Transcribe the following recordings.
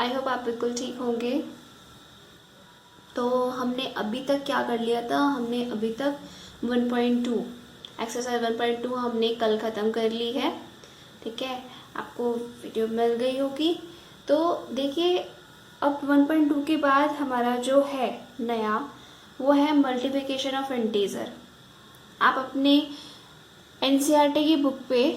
I hope आप बिल्कुल ठीक होंगे। तो हमने अभी तक क्या कर लिया था, हमने अभी तक 1.2 एक्सरसाइज 1.2 हमने कल ख़त्म कर ली है। ठीक है, आपको वीडियो मिल गई होगी। तो देखिए अब 1.2 के बाद हमारा जो है नया वो है मल्टीप्लिकेशन ऑफ इंटीजर। आप अपने एनसीईआरटी की बुक पे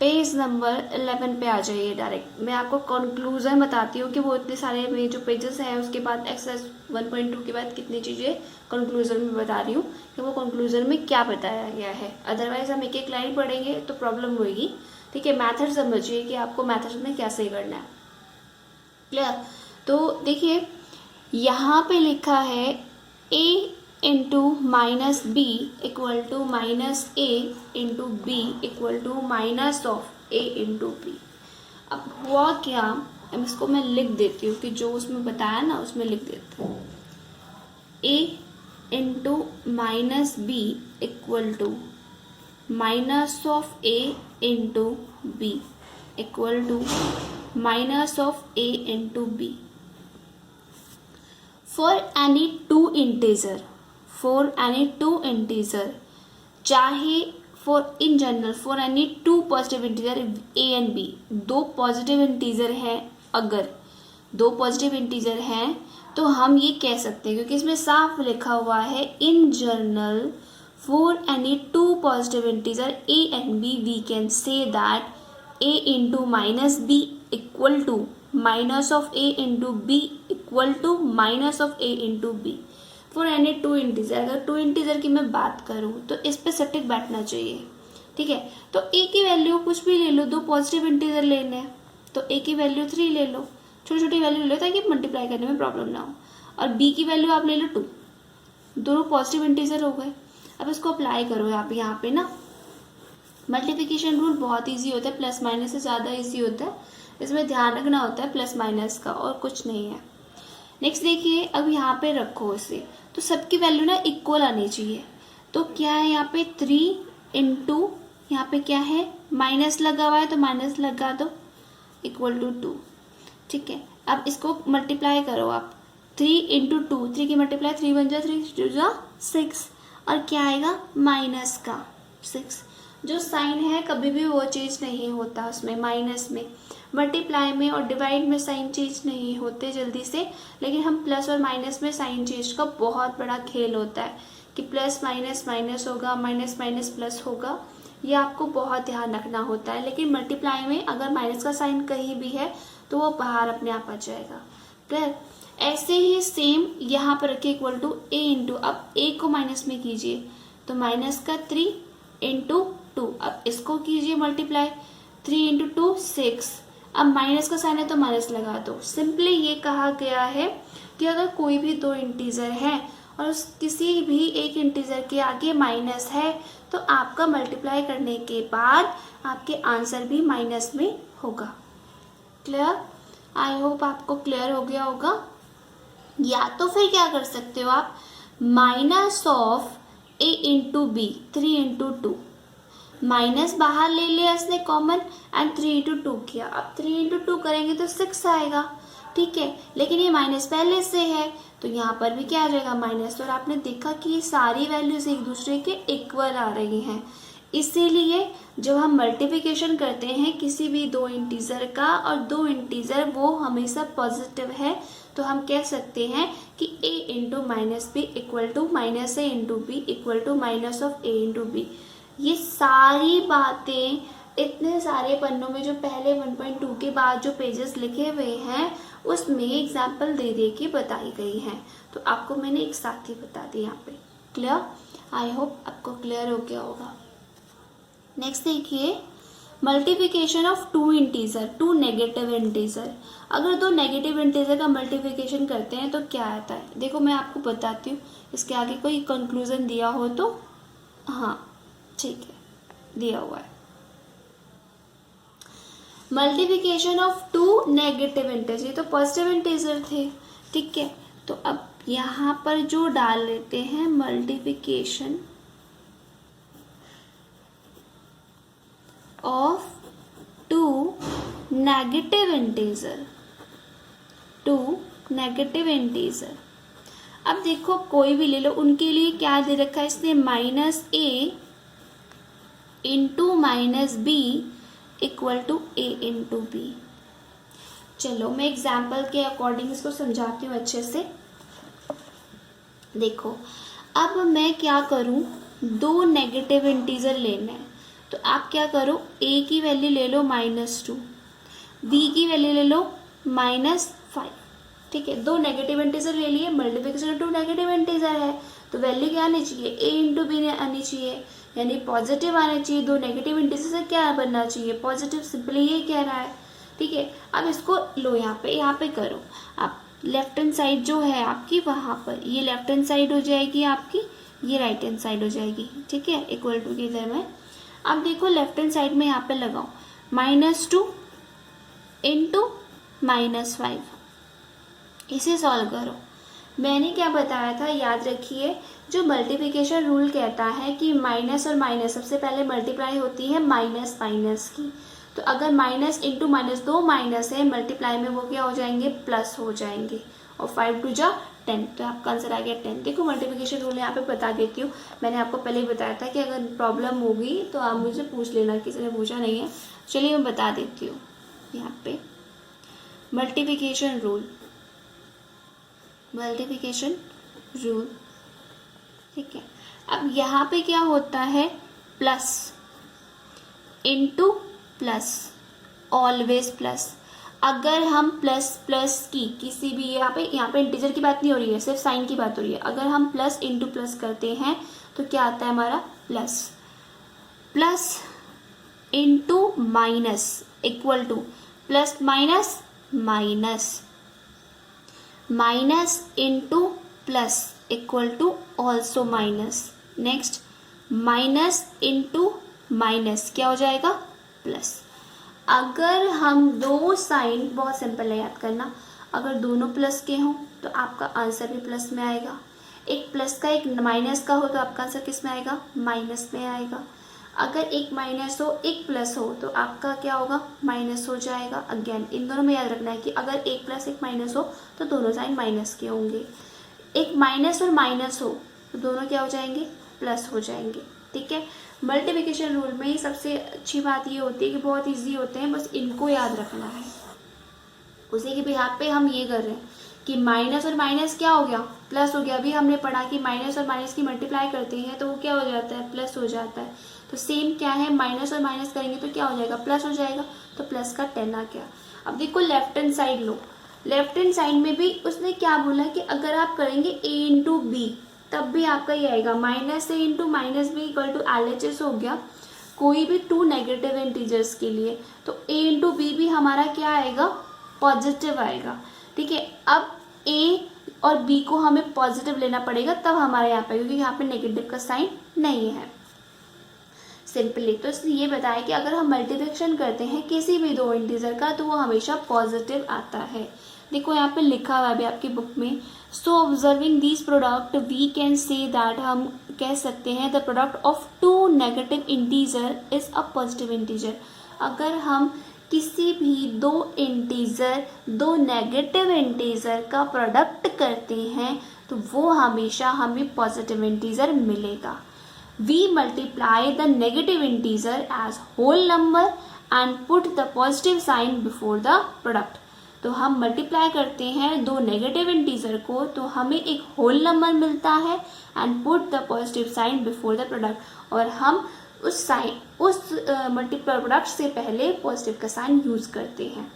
पेज नंबर 11 पे आ जाइए डायरेक्ट। मैं आपको कंक्लूजन बताती हूँ कि वो इतने सारे में जो पेजेस हैं उसके बाद एक्सरसाइज 1.2 के बाद कितनी चीज़ें कंक्लूजन में बता रही हूँ कि वो कंक्लूजन में क्या बताया गया है। अदरवाइज हम एक एक लाइन पढ़ेंगे तो प्रॉब्लम होगी। ठीक है, मैथड समझिए कि आपको मैथड में कैसे करना है। क्लियर? तो देखिए यहाँ पे लिखा है a into minus b equal to minus a into B equal to minus of a into b. अब हुआ क्या, अब इसको मैं लिख देती हूँ कि जो उसमें बताया ना उसमें लिख देती हूँ। a into minus b equal to minus of a into B equal to minus of a into b for any two integer चाहे for in general for any two positive integer a and b, दो positive integer हैं, अगर दो positive integer हैं तो हम ये कह सकते हैं क्योंकि इसमें साफ लिखा हुआ है in general for any two positive integer a and b we can say that a into minus b equal to minus of a into B equal to minus of a into b for any two integer. अगर two integer की मैं बात करूँ तो इस पे सटिक बैठना चाहिए। ठीक है, तो a की वैल्यू कुछ भी ले लो, दो पॉजिटिव इंटीजर लेने हैं तो a की वैल्यू 3 ले लो, छोटी छोटी वैल्यू ले लो ताकि मल्टीप्लाई करने में प्रॉब्लम ना हो। और b की वैल्यू आप ले लो 2, दोनों पॉजिटिव इंटीजर हो गए। अब इसको अप्लाई करो आप यहाँ पे ना। मल्टीप्लिकेशन रूल बहुत ईजी होता है, प्लस माइनस से ज़्यादा ईजी होता है। इसमें ध्यान रखना होता है प्लस माइनस का और कुछ नहीं है। नेक्स्ट देखिए, अब यहाँ पे रखो इसे तो सबकी वैल्यू ना इक्वल आनी चाहिए। तो क्या है यहाँ पे 3 इंटू यहाँ पे क्या है माइनस लगा हुआ है तो माइनस लगा दो इक्वल टू 2। ठीक है, अब इसको मल्टीप्लाई करो आप 3 इंटू 2, 3 की मल्टीप्लाई 3 बन जाए 3 टू जा 6 और क्या आएगा माइनस का 6। जो साइन है कभी भी वो चीज़ नहीं होता उसमें, माइनस में मल्टीप्लाई में और डिवाइड में साइन चेंज नहीं होते जल्दी से। लेकिन हम प्लस और माइनस में साइन चेंज का बहुत बड़ा खेल होता है कि प्लस माइनस माइनस होगा, माइनस माइनस प्लस होगा, ये आपको बहुत ध्यान रखना होता है। लेकिन मल्टीप्लाई में अगर माइनस का साइन कहीं भी है तो वो बाहर अपने आप आ जाएगा। क्लियर? ऐसे ही सेम यहाँ पर रखिए इक्वल टू ए इंटू, अब ए को माइनस में कीजिए तो माइनस का 3 इंटू 2, अब इसको कीजिए मल्टीप्लाई 3 इंटू 2 6। अब माइनस का साइन है तो माइनस लगा दो। सिंपली ये कहा गया है कि अगर कोई भी दो इंटीजर है और उस किसी भी एक इंटीजर के आगे माइनस है तो आपका मल्टीप्लाई करने के बाद आपके आंसर भी माइनस में होगा। क्लियर? आई होप आपको क्लियर हो गया होगा। या तो फिर क्या कर सकते हो आप, minus of a into b 3 into 2, minus बाहर ले लिया इसने कॉमन एंड 3 इंटू 2 किया। अब 3 इंटू 2 करेंगे तो 6 आएगा। ठीक है, लेकिन ये माइनस पहले से है तो यहाँ पर भी क्या आ जाएगा माइनस। और आपने देखा कि ये सारी वैल्यूज एक दूसरे के इक्वल आ रही हैं। इसीलिए जब हम मल्टीप्लिकेशन करते हैं किसी भी दो इंटीजर का और दो इंटीजर वो हमेशा पॉजिटिव है तो हम कह सकते हैं कि a into minus b equal to minus a into B equal to minus of a into b. ये सारी बातें इतने सारे पन्नों में जो पहले 1.2 के बाद जो पेजेस लिखे हुए हैं उसमें एग्जाम्पल दे दे के बताई गई हैं। तो आपको मैंने एक साथ ही बता दी यहाँ पे। क्लियर? आई होप आपको क्लियर हो गया होगा। नेक्स्ट देखिए, multiplication of two integer, two negative integer. अगर दो नेगेटिव इंटीजर का मल्टीप्लिकेशन करते हैं तो क्या आता है, देखो मैं आपको बताती हूँ। इसके आगे कोई कंक्लूजन दिया हो तो हाँ ठीक है, दिया हुआ है। Multiplication of two negative integer, ये तो पॉजिटिव इंटीजर थे। ठीक है, तो अब यहाँ पर जो डाल लेते हैं multiplication of two negative integer. Two negative integer. अब देखो कोई भी ले लो, उनके लिए क्या दे रखा है इसने, -a into -b equal to a into b। चलो मैं एग्जाम्पल के अकॉर्डिंग इसको समझाती हूँ अच्छे से। देखो अब मैं क्या करूँ, दो नेगेटिव इंटीजर लेना है, तो आप क्या करो, a की वैल्यू ले लो -2, b की वैल्यू ले लो -5। ठीक है, दो नेगेटिव इंटीजर ले लिए, मल्टीप्लिकेशन टू नेगेटिव इंटीजर है, तो वैल्यू क्या आनी चाहिए, a इंटू बी आनी चाहिए, यानी पॉजिटिव आना चाहिए। दो नेगेटिव इंटीजर से क्या बनना चाहिए, पॉजिटिव, सिंपली ये कह रहा है। ठीक है, अब इसको लो यहाँ पे करो आप, लेफ्ट हैंड साइड जो है आपकी वहां पर, ये लेफ्ट हैंड साइड हो जाएगी आपकी, ये राइट हैंड साइड हो जाएगी। ठीक है, इक्वल टू की तरह में। अब देखो लेफ्ट हैंड साइड में यहाँ पे लगाओ -2 इंटू -5, इसे सॉल्व करो। मैंने क्या बताया था, याद रखिए, जो मल्टीप्लिकेशन रूल कहता है कि माइनस और माइनस सबसे पहले मल्टीप्लाई होती है माइनस माइनस की, तो अगर माइनस इंटू माइनस, दो माइनस है, मल्टीप्लाई में वो क्या हो जाएंगे, प्लस हो जाएंगे, और 5 2 जा 10, तो आपका आंसर आ गया 10। देखो मल्टीप्लिकेशन रूल यहाँ पे बता देती हूँ, मैंने आपको पहले ही बताया था कि अगर प्रॉब्लम होगी तो आप मुझे पूछ लेना, किसी ने पूछा नहीं है। चलिए मैं बता देती हूँ यहाँ पे मल्टीप्लिकेशन रूल। ठीक है, अब यहाँ पे क्या होता है, plus into plus, always plus. अगर हम प्लस प्लस की किसी भी, यहाँ पे इंटीजर की बात नहीं हो रही है, सिर्फ साइन की बात हो रही है। अगर हम प्लस इंटू प्लस करते हैं तो क्या आता है हमारा, plus. Plus into minus equal to plus minus minus, minus into plus equal to also minus. Next minus into minus क्या हो जाएगा, प्लस। अगर हम दो साइन, बहुत सिंपल है याद करना, अगर दोनों प्लस के हों तो आपका आंसर भी प्लस में आएगा। एक प्लस का एक माइनस का हो तो आपका आंसर किस में आएगा, माइनस में आएगा। अगर एक माइनस हो एक प्लस हो तो आपका क्या होगा, माइनस हो जाएगा। अगेन इन दोनों में याद रखना है कि अगर एक प्लस एक माइनस हो तो दोनों साइन माइनस के होंगे। एक माइनस और माइनस हो तो दोनों क्या हो जाएंगे, प्लस हो जाएंगे। ठीक है, मल्टीप्लिकेशन रूल में ही सबसे अच्छी बात ये होती है कि बहुत इजी होते हैं, बस इनको याद रखना है। उसी के बिहाफ पे हम ये कर रहे हैं कि माइनस और माइनस क्या हो गया, प्लस हो गया। अभी हमने पढ़ा कि माइनस और माइनस की मल्टीप्लाई करते हैं तो वो क्या हो जाता है, प्लस हो जाता है। तो सेम क्या है, माइनस और माइनस करेंगे तो क्या हो जाएगा, प्लस हो जाएगा। तो प्लस का 10 आ गया। अब देखो लेफ्ट हैंड साइड लो, लेफ्ट हैंड साइड में भी उसने क्या बोला कि अगर आप करेंगे a इंटू बी तब भी आपका ये आएगा, minus a into minus b equal to LHS हो गया कोई भी टू नेगेटिव इंटीजर्स के लिए। तो a इंटू बी भी हमारा क्या आएगा, पॉजिटिव आएगा। ठीक है, अब a और b को हमें पॉजिटिव लेना पड़ेगा तब हमारा यहाँ पे, क्योंकि यहाँ पे नेगेटिव का साइन नहीं है सिंपली। तो इसने ये बताया कि अगर हम मल्टीप्लिकेशन करते हैं किसी भी दो इंटीजर का तो वो हमेशा पॉजिटिव आता है। देखो यहाँ पे लिखा हुआ है अभी आपकी बुक में, so observing this product we can say that, हम कह सकते हैं the product of two negative integer is a positive integer. अगर हम किसी भी दो इंटीजर, दो नेगेटिव इंटीजर का प्रोडक्ट करते हैं तो वो हमेशा हमें पॉजिटिव इंटीजर मिलेगा। We multiply the negative integer as whole number and put the positive sign before the product। तो हम मल्टीप्लाई करते हैं दो नेगेटिव इंटीजर को तो हमें एक होल नंबर मिलता है and put the positive sign before the product, और हम उस साइन, उस मल्टीप्लाई प्रोडक्ट से पहले पॉजिटिव का साइन यूज करते हैं।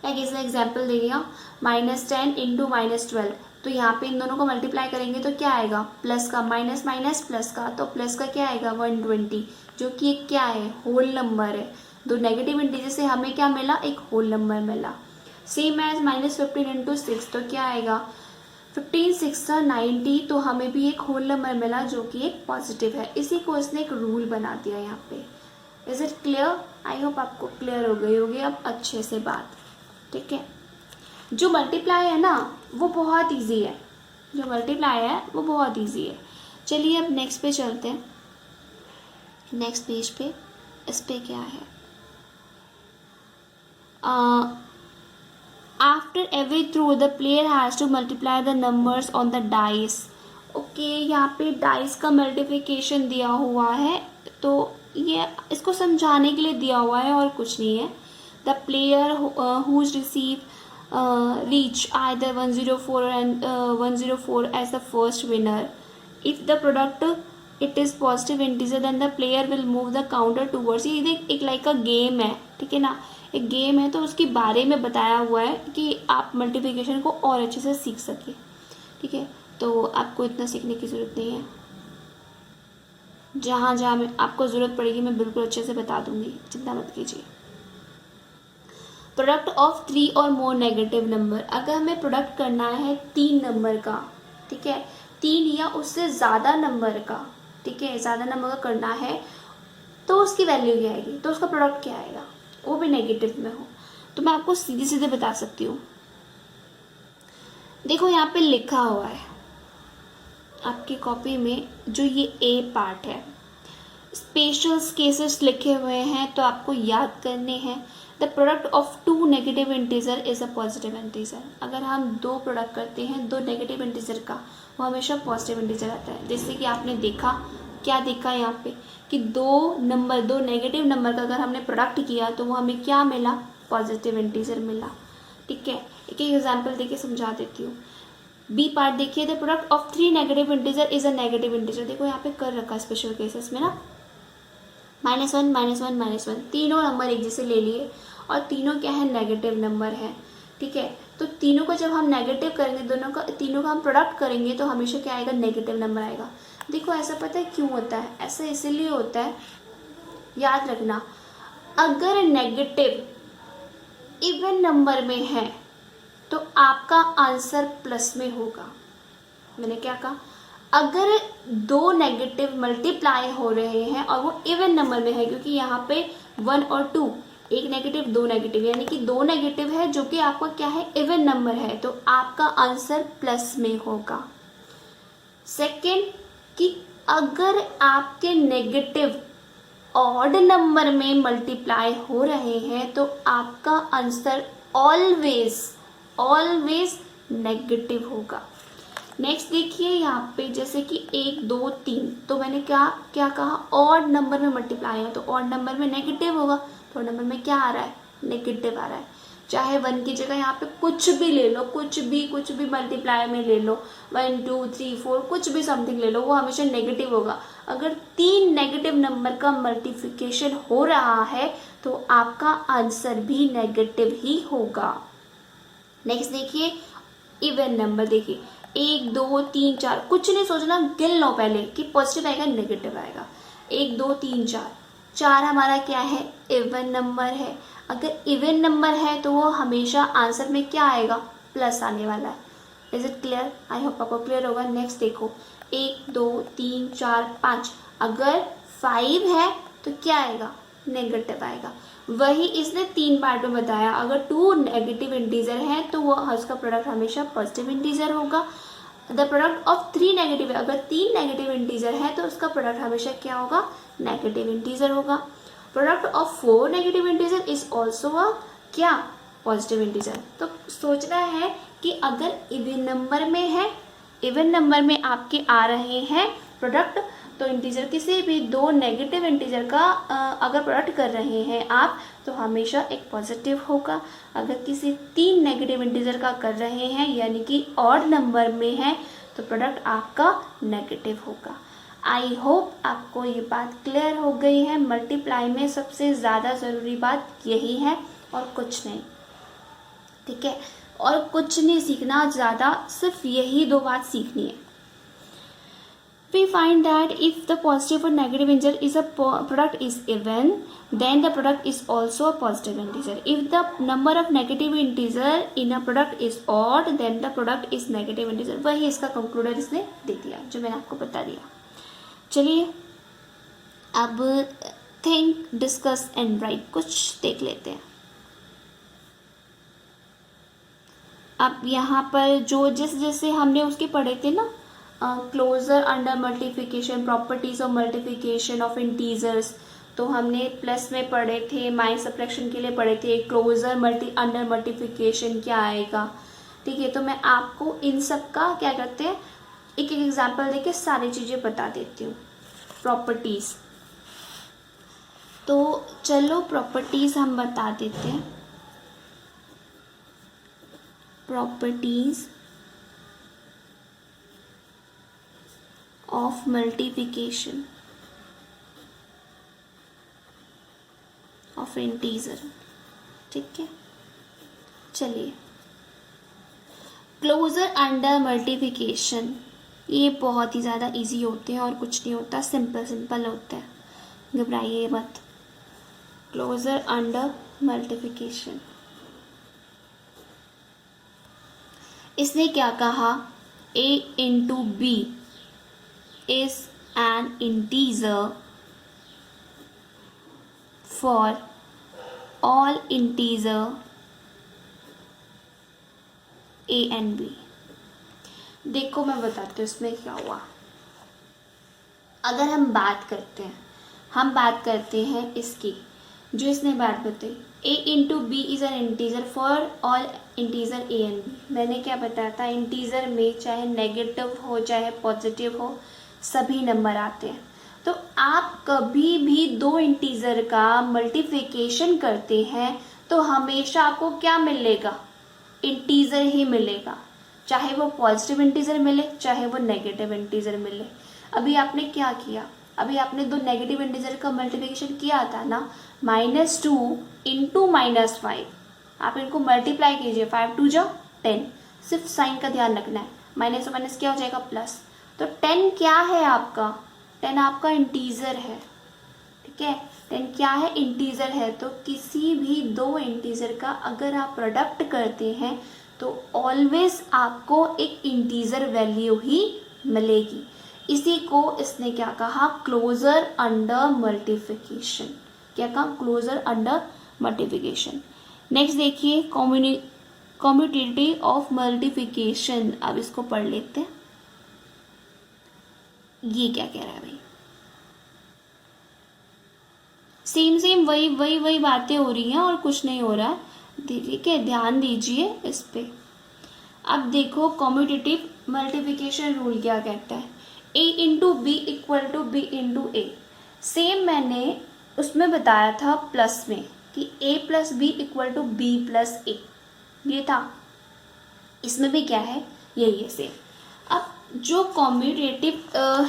लाइक इसने एग्जाम्पल दे दिया -10 इंटू -12, तो यहाँ पे इन दोनों को मल्टीप्लाई करेंगे तो क्या आएगा, प्लस का माइनस माइनस प्लस का, तो प्लस का क्या आएगा 120, जो कि एक क्या है, होल नंबर है। दो नेगेटिव इंटीजर से हमें क्या मिला, एक होल नंबर मिला। सेम एज -15 इंटू 6, तो क्या आएगा 15 6 90, तो हमें भी एक होल नंबर मिला जो कि एक पॉजिटिव है। इसी को इसने एक रूल बना दिया यहाँ पे। Is it clear? I hope आपको क्लियर हो गई होगी अब अच्छे से बात। ठीक है, जो मल्टीप्लाई है ना वो बहुत इजी है, जो मल्टीप्लाई है वो बहुत इजी है। चलिए अब नेक्स्ट पे चलते हैं। नेक्स्ट पेज पे इस पे क्या है, after every throw the player has to multiply the numbers on the dice. Okay, यहाँ पे डाइस का मल्टीप्लिकेशन दिया हुआ है, तो ये इसको समझाने के लिए दिया हुआ है और कुछ नहीं है। The player who receive reach either 104 and 104 as the first winner. If the product it is positive integer then the player will move the counter towards, ये एक लाइक का गेम है, ठीक है ना, एक गेम है, तो उसके बारे में बताया हुआ है कि आप मल्टीप्लिकेशन को और अच्छे से सीख सके, ठीक है। तो आपको इतना सीखने की ज़रूरत नहीं है, जहाँ जहाँ मैं आपको ज़रूरत पड़ेगी मैं बिल्कुल अच्छे से बता दूंगी, चिंता मत कीजिए। प्रोडक्ट ऑफ 3 और मोर नेगेटिव नंबर, अगर हमें प्रोडक्ट करना है 3 नंबर का, ठीक है, 3 या उससे ज़्यादा नंबर का, ठीक है, ज़्यादा नंबर का करना है, तो उसकी वैल्यू क्या आएगी, तो उसका प्रोडक्ट क्या आएगा, वो भी नेगेटिव में हो। तो मैं आपको सीधे सीधे बता सकती हूँ। देखो यहाँ पे लिखा हुआ है आपकी कॉपी में, जो ये ए पार्ट है, स्पेशल केसेस लिखे हुए हैं, तो आपको याद करने हैं। The product of 2 negative integer is a positive integer. अगर हम 2 प्रोडक्ट करते हैं 2 नेगेटिव इंटीजर का, वो हमेशा पॉजिटिव इंटीजर आता है। जैसे कि आपने देखा, क्या देखा यहाँ पे कि 2 नेगेटिव नंबर का अगर हमने प्रोडक्ट किया तो वो हमें क्या मिला, पॉजिटिव इंटीजर मिला, ठीक है। एक एग्जाम्पल देके समझा देती हूँ। बी पार्ट देखिए, the product of 3 negative integer is a negative integer. देखो यहाँ पे कर रखा स्पेशल केसेस में ना, -1 -1 -1, तीनों नंबर एक जैसे ले लिए और तीनों क्या है, नेगेटिव नंबर है, ठीक है। तो तीनों को जब हम नेगेटिव करेंगे, तीनों का हम प्रोडक्ट करेंगे, तो हमेशा क्या आएगा, नेगेटिव नंबर आएगा। देखो ऐसा पता है क्यों होता है, ऐसा इसीलिए होता है, याद रखना, अगर नेगेटिव इवन नंबर में है तो आपका आंसर प्लस में होगा। मैंने क्या कहा, अगर 2 नेगेटिव मल्टीप्लाई हो रहे हैं और वो इवन नंबर में है, क्योंकि यहाँ पे 1 और 2, एक नेगेटिव 2 नेगेटिव, यानी कि 2 नेगेटिव है जो कि आपका क्या है, इवन नंबर है, तो आपका आंसर प्लस में होगा। सेकेंड, कि अगर आपके नेगेटिव ऑड नंबर में मल्टीप्लाई हो रहे हैं तो आपका आंसर ऑलवेज नेगेटिव होगा। नेक्स्ट देखिए यहाँ पे, जैसे कि 1 2 3, तो मैंने क्या कहा, ऑड नंबर में मल्टीप्लाई है तो ऑड नंबर में नेगेटिव होगा, तो नंबर में क्या आ रहा है, नेगेटिव आ रहा है। चाहे 1 की जगह यहाँ पे कुछ भी ले लो, कुछ भी मल्टीप्लाई में ले लो, 1 2 3 4 कुछ भी समथिंग ले लो, वो हमेशा नेगेटिव होगा। अगर 3 नेगेटिव नंबर का मल्टीप्लिकेशन हो रहा है तो आपका आंसर भी नेगेटिव ही होगा। नेक्स्ट देखिए, इवन नंबर देखिए, 1 2 3 4, कुछ नहीं सोचना, गिन लो पहले कि पॉजिटिव आएगा नेगेटिव आएगा। 1 2 3 4 हमारा क्या है, इवन नंबर है। अगर इवन नंबर है तो वो हमेशा आंसर में क्या आएगा, प्लस आने वाला है। Is it clear? I hope आपको क्लियर होगा। नेक्स्ट देखो, 1 2 3 4 5, अगर 5 है तो क्या आएगा, नेगेटिव आएगा। वही इसने 3 पार्ट में बताया, अगर 2 नेगेटिव इंटीजर है तो वो उसका प्रोडक्ट हमेशा पॉजिटिव इंटीजर होगा। द प्रोडक्ट ऑफ 3 नेगेटिव, अगर 3 नेगेटिव इंटीजर है तो उसका प्रोडक्ट हमेशा क्या होगा, नेगेटिव इंटीजर होगा। Product of 4 negative integer is also a क्या, पॉजिटिव इंटीजर। तो सोचना है कि अगर इवन नंबर में है, इवन नंबर में आपके आ रहे हैं प्रोडक्ट, तो इंटीजर किसी भी 2 नेगेटिव इंटीजर का अगर प्रोडक्ट कर रहे हैं आप, तो हमेशा एक पॉजिटिव होगा। अगर किसी 3 नेगेटिव इंटीजर का कर रहे हैं, यानी कि ऑड नंबर में है, तो प्रोडक्ट आपका नेगेटिव होगा। आई होप आपको ये बात क्लियर हो गई है। मल्टीप्लाई में सबसे ज़्यादा ज़रूरी बात यही है और कुछ नहीं, ठीक है, और कुछ नहीं सीखना ज़्यादा, सिर्फ यही 2 बात सीखनी है। We find that if the positive or negative integer is a product is even, then the product is also a positive integer. If the number of negative integer in a product is odd, then the product is negative integer. वही इसका कंक्लूडर इसने दे दिया जो मैंने आपको बता दिया। चलिए अब थिंक, डिस्कस एंड राइट कुछ देख लेते हैं। अब यहाँ पर जो जैसे हमने उसके पढ़े थे ना, closure under multiplication, properties of multiplication of integers, तो हमने प्लस में पढ़े थे, माइनस सब्ट्रैक्शन के लिए पढ़े थे, क्लोजर अंडर मल्टीप्लिकेशन क्या आएगा। ठीक है, तो मैं आपको इन सब का क्या करते हैं, एक एक एग्जाम्पल देके सारी चीज़ें बता देती हूँ। प्रॉपर्टीज़, तो चलो प्रॉपर्टीज़ हम बता देते हैं। Properties of multiplication of integer. ठीक है, चलिए क्लोजर अंडर मल्टीप्लिकेशन, ये बहुत ही ज़्यादा इजी होते हैं और कुछ नहीं होता, सिंपल सिंपल होता है, घबराइए मत। क्लोजर अंडर मल्टीप्लिकेशन, इसने क्या कहा, a into b is an integer for all integer a and b। देखो मैं बताती हूँ इसमें क्या हुआ। अगर हम बात करते हैं इसकी, जो इसने बात बताई, a into b is an integer for all integer a and b। मैंने क्या बताया था, इंटीजर में चाहे नेगेटिव हो चाहे पॉजिटिव हो, सभी नंबर आते हैं। तो आप कभी भी दो इंटीजर का मल्टीप्लिकेशन करते हैं तो हमेशा आपको क्या मिलेगा, इंटीजर ही मिलेगा, चाहे वो पॉजिटिव इंटीजर मिले चाहे वो नेगेटिव इंटीजर मिले। अभी आपने क्या किया, अभी आपने दो नेगेटिव इंटीजर का मल्टीप्लिकेशन किया था ना, -2 इंटू -5, आप इनको मल्टीप्लाई कीजिए, 5 2 जा 10, सिर्फ साइन का ध्यान रखना है, माइनस और माइनस क्या हो जाएगा प्लस। तो 10 क्या है आपका, 10 आपका इंटीजर है। ठीक है, 10 क्या है, इंटीजर है। तो किसी भी दो इंटीजर का अगर आप प्रोडक्ट करते हैं तो ऑलवेज आपको एक इंटीजर वैल्यू ही मिलेगी। इसी को इसने क्या कहा, क्लोजर अंडर मल्टीप्लिकेशन। क्या कहा, क्लोजर अंडर मल्टीप्लिकेशन। नेक्स्ट देखिए कम्यूटेटिव ऑफ मल्टीप्लिकेशन। अब इसको पढ़ लेते हैं, ये क्या कह रहा है भाई। सेम वही बातें हो रही हैं और कुछ नहीं हो रहा है। ठीक है, ध्यान दीजिए इस पे। अब देखो कम्यूटेटिव मल्टीप्लिकेशन रूल क्या कहता है, a into B equal to B into A. Same मैंने उसमें बताया था प्लस में कि a plus B equal to B plus A, ये था। इसमें भी क्या है, यही है सेम। अब जो कम्यूटेटिव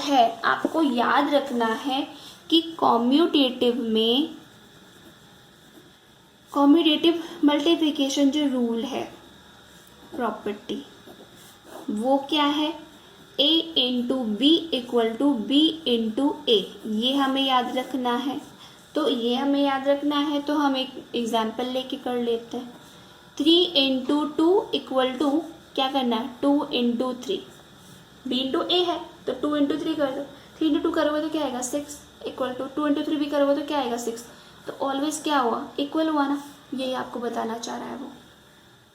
है, आपको याद रखना है कि कम्यूटेटिव मल्टीप्लिकेशन जो रूल है, प्रॉपर्टी, वो क्या है, a into B equal to B into A. ये हमें याद रखना है। तो ये हमें याद रखना है तो हम एक एग्जाम्पल लेके कर लेते हैं। 3 इंटू 2 इक्वल टू क्या करना है, 2 इंटू 3। बी इंटू ए है तो 2 इंटू 3 कर दो, 3 इंटू 2 करोगे तो क्या आएगा 6, इक्वल टू 2 इंटू 3 भी करोगे तो क्या आएगा 6। तो ऑलवेज क्या हुआ, इक्वल हुआ ना। यही आपको बताना चाह रहा है वो।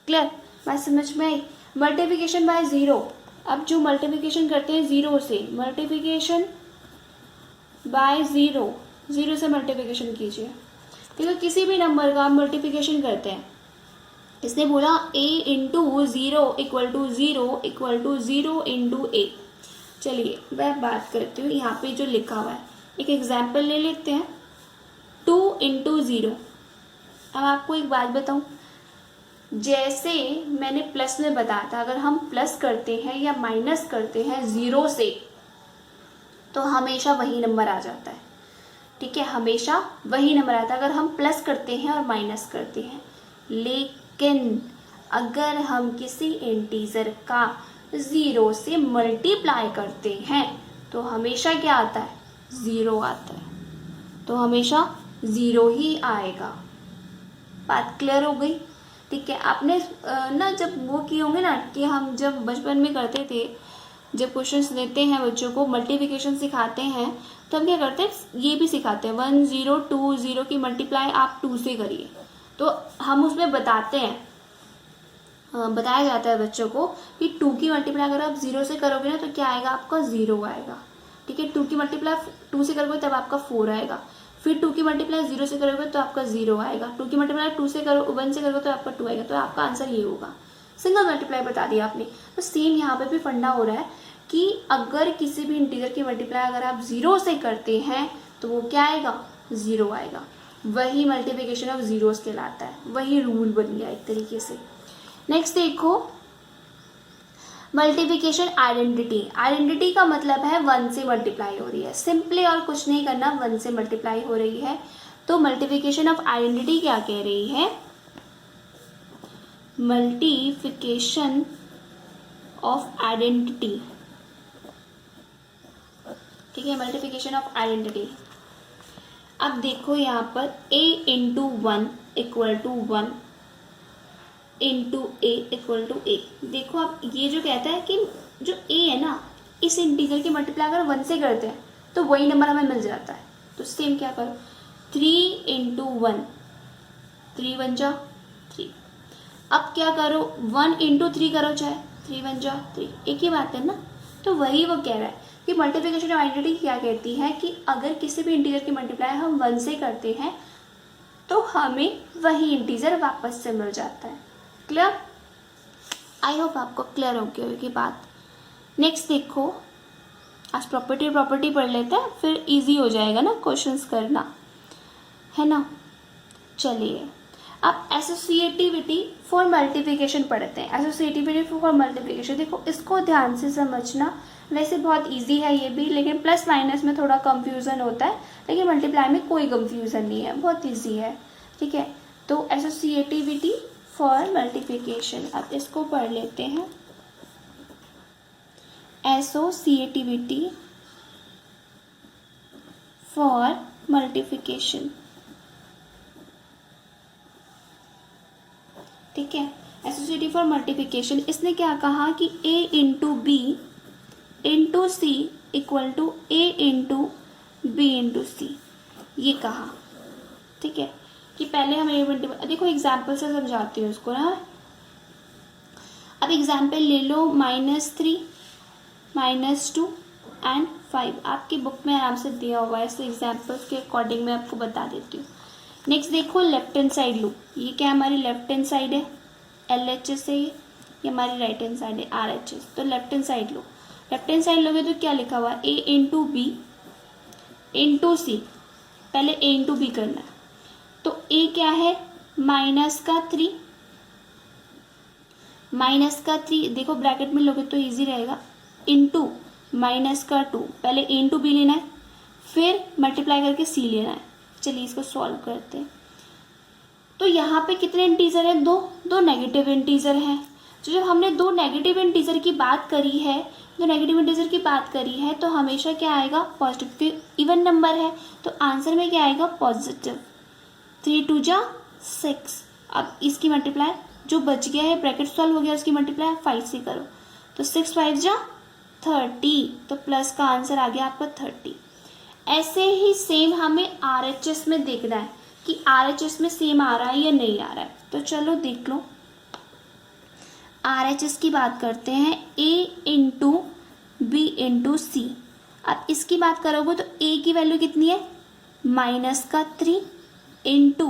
क्लियर, बात समझ में आई। Multiplication by zero. अब जो मल्टीप्लिकेशन करते हैं जीरो से, मल्टीप्लिकेशन बाय जीरो, जीरो से मल्टीप्लिकेशन कीजिए। देखो किसी भी नंबर का आप मल्टीप्लिकेशन करते हैं, इसने बोला a into zero equal to zero equal to zero into A. चलिए मैं बात करती हूँ, यहाँ पे जो लिखा हुआ है एक एग्जाम्पल ले लेते हैं, 2 इंटू जीरो। अब आपको एक बात बताऊँ, जैसे मैंने प्लस में बताया था, अगर हम प्लस करते हैं या माइनस करते हैं जीरो से तो हमेशा वही नंबर आ जाता है। ठीक है, हमेशा वही नंबर आता है अगर हम प्लस करते हैं और माइनस करते हैं। लेकिन अगर हम किसी इंटीजर का जीरो से मल्टीप्लाई करते हैं तो हमेशा क्या आता है, जीरो आता है। तो हमेशा जीरो ही आएगा। बात क्लियर हो गई। ठीक है, आपने ना जब वो किए होंगे ना कि हम जब बचपन में करते थे, जब क्वेश्चंस देते हैं बच्चों को, मल्टीप्लिकेशन सिखाते हैं, तो हम क्या करते हैं, ये भी सिखाते हैं 1 0 2 0 की मल्टीप्लाई आप 2 से करिए। तो हम उसमें बताते हैं, बताया जाता है बच्चों को कि 2 की मल्टीप्लाई अगर आप 0 से करोगे ना तो क्या आएगा, आपका 0 आएगा। ठीक है, 2 की मल्टीप्लाई 2 से करोगे तब आपका 4 आएगा। फिर 2 की मल्टीप्लाई 0 से करोगे तो आपका 0 आएगा, 2 की मल्टीप्लाई 2 से करो 1 से करोगे तो आपका 2 आएगा, तो आपका आंसर ये होगा। सिंगल मल्टीप्लाई बता दिया आपने। तो सेम यहाँ पे भी फंडा हो रहा है कि अगर किसी भी इंटीजर की मल्टीप्लाई अगर आप 0 से करते हैं तो वो क्या आएगा, 0 आएगा। वही मल्टीप्लिकेशन ऑफ जीरोस कहलाता है, वही रूल बन गया एक तरीके से। नेक्स्ट देखो मल्टीप्लिकेशन आइडेंटिटी। आइडेंटिटी का मतलब है 1 से मल्टीप्लाई हो रही है, सिंपली और कुछ नहीं करना, 1 से मल्टीप्लाई हो रही है। तो मल्टीप्लिकेशन ऑफ आइडेंटिटी क्या कह रही है, मल्टीप्लिकेशन ऑफ आइडेंटिटी, ठीक है, मल्टीप्लिकेशन ऑफ आइडेंटिटी। अब देखो यहाँ पर a into 1 equal to 1 into A equal to A. देखो अब ये जो कहता है कि जो a है ना, इस इंटीजर की मल्टीप्लाई अगर 1 से करते हैं तो वही नंबर हमें मिल जाता है। तो सेम क्या करो, 3 इंटू 1, 3 1 जा 3। अब क्या करो, 1 इंटू 3 करो, चाहे 3 1 जा 3, एक ही बात है ना। तो वही वो कह रहा है कि मल्टीप्लिकेशन ऑफ आइडेंटिटी क्या कहती है कि अगर किसी भी इंटीजर की मल्टीप्लाई हम 1 से करते हैं तो हमें वही इंटीजर वापस से मिल जाता है। क्लियर? आई होप आपको क्लियर हो गई होगी बात। नेक्स्ट देखो, आज प्रॉपर्टी पढ़ लेते हैं, फिर इजी हो जाएगा ना क्वेश्चंस करना, है ना। चलिए अब एसोसिएटिविटी फॉर मल्टीप्लिकेशन पढ़ते हैं। एसोसिएटिविटी फॉर मल्टीप्लिकेशन देखो, इसको ध्यान से समझना। वैसे बहुत इजी है ये भी, लेकिन प्लस माइनस में थोड़ा कंफ्यूजन होता है, लेकिन मल्टीप्लाई में कोई कंफ्यूजन नहीं है, बहुत इजी है, ठीक है। तो एसोसिएटिविटी फॉर मल्टीप्लिकेशन, अब इसको पढ़ लेते हैं। एसोसिएटिविटी फॉर मल्टीप्लिकेशन, ठीक है। एसोसिएटिव फॉर मल्टीप्लिकेशन, इसने क्या कहा कि a into B into C equal to a into B into C, ये कहा, ठीक है। कि पहले हम देखो एग्जाम्पल से समझाती हूँ उसको ना। अब एग्जाम्पल ले लो, -3 -2 एंड 5, आपकी बुक में आराम से दिया हुआ है, ऐसे एग्जाम्पल्स के अकॉर्डिंग मैं आपको बता देती हूँ। नेक्स्ट देखो लेफ्ट हैंड साइड लो, ये क्या हमारी लेफ्ट हैंड साइड है, LHS है, ये हमारी राइट हैंड साइड है RHS। तो लेफ्ट हैंड साइड लो, लेफ्ट हैंड साइड लोगे तो क्या लिखा हुआ है, a इंटू बी इंटू सी, पहले a इंटू बी करना है। तो a क्या है, -3, -3 देखो ब्रैकेट में लोगे तो इजी रहेगा, इंटू -2, पहले a इंटू बी लेना है, फिर मल्टीप्लाई करके c लेना है। चलिए इसको सॉल्व करते हैं। तो यहाँ पे कितने इंटीजर है, दो नेगेटिव इंटीजर हैं। तो जब हमने दो नेगेटिव इंटीजर की बात करी है, तो हमेशा क्या आएगा, पॉजिटिव, क्योंकि इवन नंबर है तो आंसर में क्या आएगा, पॉजिटिव। 3 2 जा 6। अब इसकी मल्टीप्लाई जो बच गया है, ब्रैकेट सॉल्व हो गया, उसकी मल्टीप्लाई 5 से करो, तो 6 5 जा 30, तो प्लस का आंसर आ गया आपका 30। ऐसे ही सेम हमें RHS में देखना है कि RHS में सेम आ रहा है या नहीं आ रहा है। तो चलो देख लो, RHS की बात करते हैं, A into B into C. अब इसकी बात करोगे तो A की वैल्यू कितनी है, -3 इंटू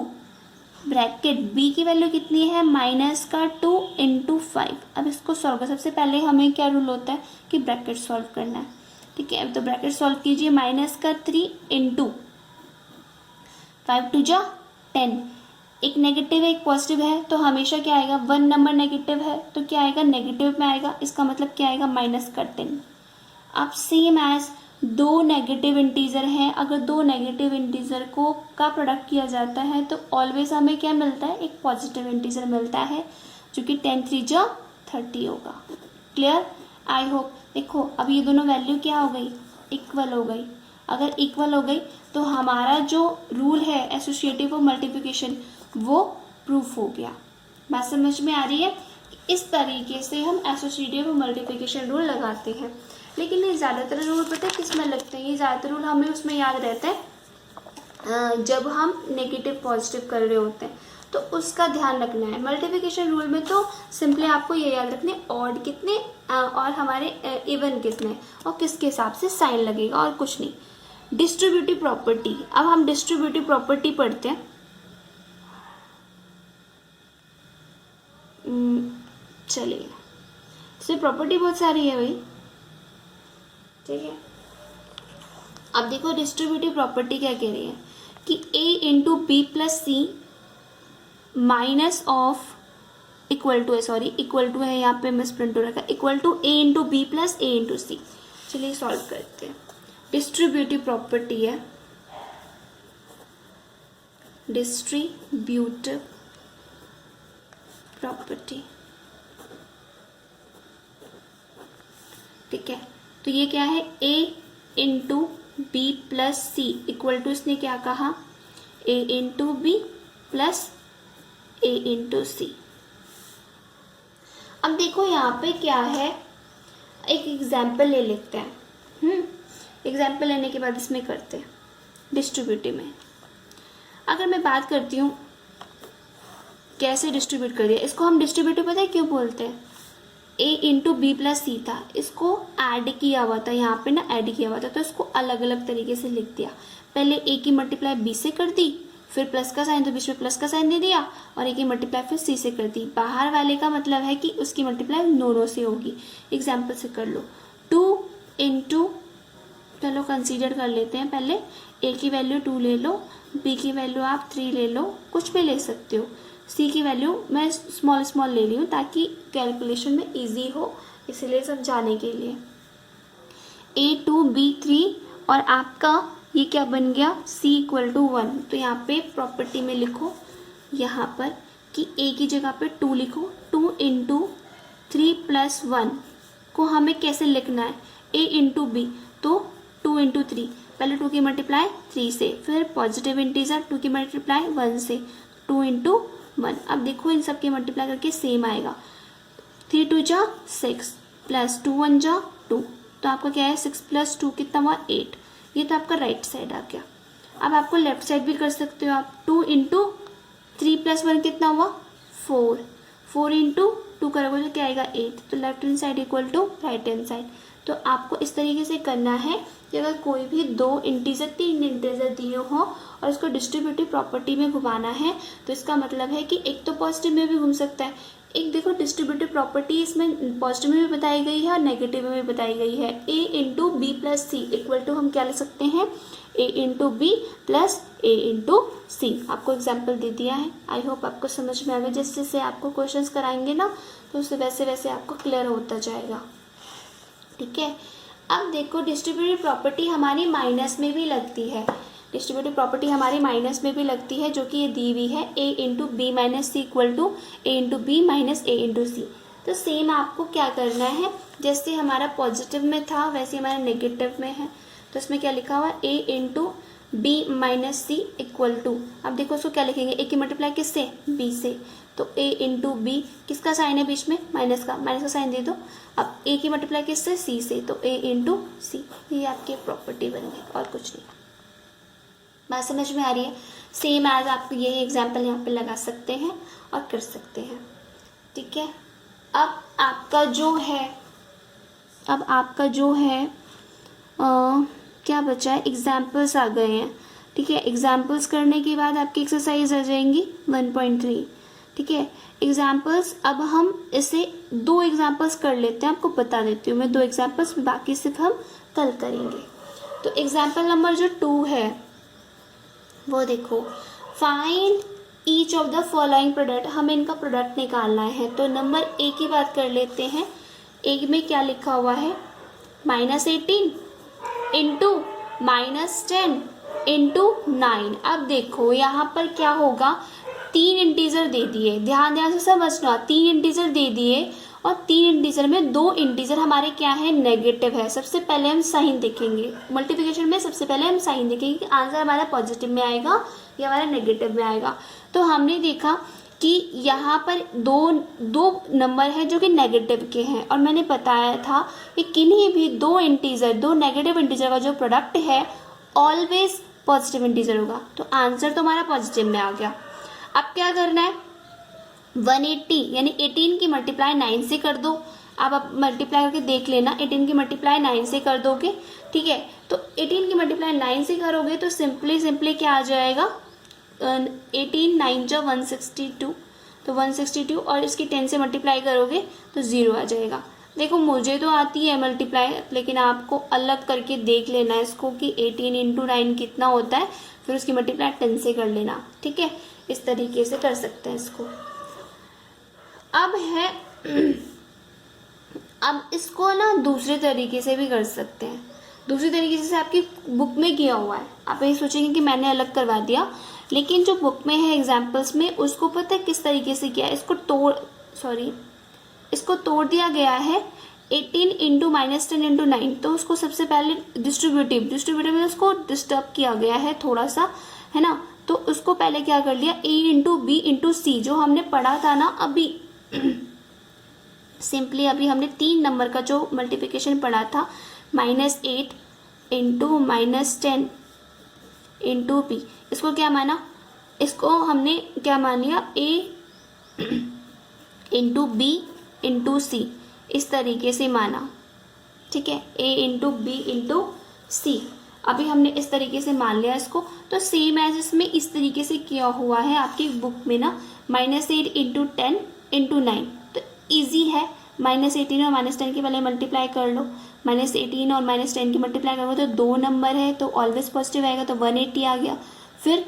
ब्रैकेट B की वैल्यू कितनी है, -2 इंटू 5। अब इसको सॉल्व कर, सबसे पहले हमें क्या रूल होता है कि ब्रैकेट सॉल्व करना है, ठीक है। तो ब्रैकेट सॉल्व कीजिए, -3 इंटू 5 2 जा 10, एक नेगेटिव है एक पॉजिटिव है, तो हमेशा क्या आएगा, 1 नंबर नेगेटिव है तो क्या आएगा, नेगेटिव में आएगा, इसका मतलब क्या आएगा, -10। अब सेम एज दो नेगेटिव इंटीजर हैं, अगर दो नेगेटिव इंटीजर को का प्रोडक्ट किया जाता है तो ऑलवेज हमें क्या मिलता है, एक पॉजिटिव इंटीजर मिलता है, जो कि 10 3 जा 30 होगा। क्लियर? I hope. देखो अब ये दोनों वैल्यू क्या हो गई, इक्वल हो गई। अगर इक्वल हो गई तो हमारा जो रूल है एसोसिएटिव और मल्टीप्लिकेशन वो प्रूफ हो गया। बात समझ में आ रही है? इस तरीके से हम एसोसिएटिव और मल्टीप्लिकेशन रूल लगाते हैं। लेकिन ये ज़्यादातर रूल पता है किस में लगते हैं, ये ज़्यादातर रूल हमें उसमें याद रहता है जब हम नेगेटिव पॉजिटिव कर रहे होते हैं, तो उसका ध्यान रखना है। मल्टीप्लिकेशन रूल में तो सिंपली आपको ये याद रखना है ऑड कितने और हमारे इवन कितने और किसके हिसाब से साइन लगेगा और कुछ नहीं। डिस्ट्रीब्यूटिव प्रॉपर्टी, अब हम डिस्ट्रीब्यूटिव प्रॉपर्टी पढ़ते हैं। चलिए, इसमें प्रॉपर्टी बहुत सारी है भाई, ठीक है। अब देखो डिस्ट्रीब्यूटिव प्रॉपर्टी क्या कह रही है कि a into B plus C minus of equal to है, सॉरी इक्वल टू है यहाँ पे मिसप्रिंट हो रखा है, equal to a into B plus a into C. चलिए सॉल्व करते हैं। डिस्ट्रीब्यूटिव प्रॉपर्टी है, डिस्ट्रीब्यूटिव प्रॉपर्टी, ठीक है। तो ये क्या है, a into B plus C equal to, इसने क्या कहा, a into B plus a into C. अब देखो यहाँ पे क्या है, एक एग्जाम्पल ले लेते हैं। एग्जाम्पल लेने के बाद इसमें करते हैं डिस्ट्रीब्यूटिव में। अगर मैं बात करती हूँ कैसे डिस्ट्रीब्यूट कर दिया, इसको हम डिस्ट्रीब्यूटिव पता है क्यों बोलते हैं, a इंटू बी प्लस सी था, इसको ऐड किया हुआ था, यहाँ पे ना ऐड किया हुआ था, तो इसको अलग अलग तरीके से लिख दिया। पहले a की मल्टीप्लाई b से कर दी, फिर प्लस का साइन, तो बीच में प्लस का साइन दे दिया, और a की मल्टीप्लाई फिर c से कर दी। बाहर वाले का मतलब है कि उसकी मल्टीप्लाई दोनों से होगी। एग्जाम्पल से कर लो, 2 इंटू, चलो कंसीडर कर लेते हैं, पहले a की वैल्यू 2 ले लो, b की वैल्यू आप 3 ले लो, कुछ भी ले सकते हो, c की वैल्यू मैं स्मॉल स्मॉल ले रही हूँ ताकि कैलकुलेशन में इजी हो, इसलिए समझाने के लिए। a2 b3 और आपका ये क्या बन गया, c इक्वल टू 1। तो यहाँ पे प्रॉपर्टी में लिखो यहाँ पर कि a की जगह पे 2 लिखो, 2 इंटू 3 प्लस 1 को हमें कैसे लिखना है, a इंटू बी, तो 2 इंटू 3, पहले 2 की मल्टीप्लाई 3 से, फिर पॉजिटिव इंटीजर 2 की मल्टीप्लाई 1 से, 2 इंटू 1। अब देखो इन सब की मल्टीप्लाई करके सेम आएगा, 3 2 जा 6 प्लस 2 1 जा 2, तो आपका क्या है 6 प्लस 2 कितना हुआ 8। ये तो आपका राइट साइड आ गया। अब आपको लेफ्ट साइड भी कर सकते हो आप, 2 इंटू 3 प्लस 1 कितना हुआ 4, 4 इंटू 2 करोगे तो क्या आएगा 8, तो left hand side equal to right hand side. तो आपको इस तरीके से करना है कि अगर कोई भी 2 इंटीजर 3 इंटीजर दिए हो और उसको डिस्ट्रीब्यूटिव प्रॉपर्टी में घुमाना है, तो इसका मतलब है कि एक तो पॉजिटिव में भी घूम सकता है, एक देखो डिस्ट्रीब्यूटिव प्रॉपर्टी इसमें पॉजिटिव में भी बताई गई है और नेगेटिव में भी बताई गई है। a into B plus C equal to हम क्या लिख सकते हैं, a into B plus a into C. आपको एग्जाम्पल दे दिया है, आई होप आपको समझ में आ गया। जैसे जैसे आपको क्वेश्चंस कराएंगे ना, तो उससे वैसे वैसे आपको क्लियर होता जाएगा, ठीक है। अब देखो डिस्ट्रीब्यूटिव प्रॉपर्टी हमारी माइनस में भी लगती है, डिस्ट्रीब्यूटिव प्रॉपर्टी हमारी माइनस में भी लगती है, जो कि ये दी हुई है, a into B minus C equal to a into B minus a into C. तो सेम आपको क्या करना है, जैसे हमारा पॉजिटिव में था वैसे हमारा नेगेटिव में है, तो इसमें क्या लिखा हुआ a into B minus C equal to, अब देखो उसको क्या लिखेंगे, a की मल्टीप्लाई किससे b से, तो a इंटू बी, किसका साइन है बीच में, माइनस का साइन दे दो। अब a की मल्टीप्लाई किससे, c से, तो a इंटू सी। ये आपकी प्रॉपर्टी बन गई और कुछ नहीं। बात समझ में आ रही है। सेम एज आप यही एग्जाम्पल यहाँ पे लगा सकते हैं और कर सकते हैं, ठीक है। अब आपका जो है क्या बचा है, एग्जाम्पल्स आ गए हैं, ठीक है। एग्जाम्पल्स करने के बाद आपकी एक्सरसाइज आ जाएंगी 1.3, ठीक है। एग्जाम्पल्स, अब हम इसे 2 एग्जाम्पल्स कर लेते हैं, आपको बता देती हूँ मैं 2 एग्जाम्पल्स, बाकी सिर्फ हम कल करेंगे। तो एग्जाम्पल नंबर जो 2 है वो देखो, find each of the following product, हमें इनका प्रोडक्ट निकालना है। तो नंबर ए की बात कर लेते हैं, एक में क्या लिखा हुआ है, -18 इंटू -10 इंटू 9। अब देखो यहाँ पर क्या होगा, 3 इंटीजर दे दिए, ध्यान से समझना, 3 इंटीजर दे दिए और 3 इंटीजर में 2 इंटीजर हमारे क्या है, नेगेटिव है। सबसे पहले हम साइन देखेंगे, मल्टीप्लिकेशन में सबसे पहले हम साइन देखेंगे कि आंसर हमारा पॉजिटिव में आएगा या हमारा नेगेटिव में आएगा। तो हमने देखा कि यहाँ पर दो नंबर है जो कि नेगेटिव के हैं, और मैंने बताया था कि किन्हीं भी 2 नेगेटिव इंटीजर का जो प्रोडक्ट है ऑलवेज पॉजिटिव इंटीजर होगा। तो आंसर तो हमारा पॉजिटिव में आ गया। अब क्या करना है, 180 यानी 18 की मल्टीप्लाई 9 से कर दो। अब आप मल्टीप्लाई करके देख लेना, 18 की मल्टीप्लाई 9 से कर दोगे ठीक है। तो 18 की मल्टीप्लाई 9 से करोगे तो सिंपली क्या आ जाएगा, 18 9 जा 162, तो 162 और इसकी 10 से मल्टीप्लाई करोगे तो 0 आ जाएगा। देखो मुझे तो आती है मल्टीप्लाई, लेकिन आपको अलग करके देख लेना है इसको कि 18 इंटू 9 कितना होता है, फिर उसकी मल्टीप्लाई 10 से कर लेना, ठीक है। इस तरीके से कर सकते हैं इसको। अब है अब इसको ना दूसरे तरीके से भी कर सकते हैं। दूसरी तरीके से आपकी बुक में किया हुआ है, आप ये सोचेंगे कि मैंने अलग करवा दिया, लेकिन जो बुक में है एग्जाम्पल्स में उसको पता है किस तरीके से किया है। इसको तोड़ दिया गया है 18 इंटू -10 इंटू 9, तो उसको सबसे पहले डिस्ट्रीब्यूटिव में उसको डिस्टर्ब किया गया है थोड़ा सा, है ना। तो उसको पहले क्या कर लिया, a इंटू बी इंटू सी, जो हमने पढ़ा था ना अभी सिंपली अभी हमने 3 नंबर का जो मल्टीप्लिकेशन पढ़ा था, -8 इंटू -10 इंटू बी, इसको क्या माना, इसको हमने क्या मान लिया, a इंटू बी इंटू सी, इस तरीके से माना, ठीक है, a इंटू बी इंटू सी। अभी हमने इस तरीके से मान लिया इसको। तो सेम एज इसमें इस तरीके से किया हुआ है आपकी बुक में ना, -8 इंटू 10 इंटू 9, तो ईजी है। -18 और -10 के पहले मल्टीप्लाई कर लो, -18 और -10 की मल्टीप्लाई करोगे तो 2 नंबर है तो ऑलवेज पॉजिटिव आएगा, तो 180 आ गया। फिर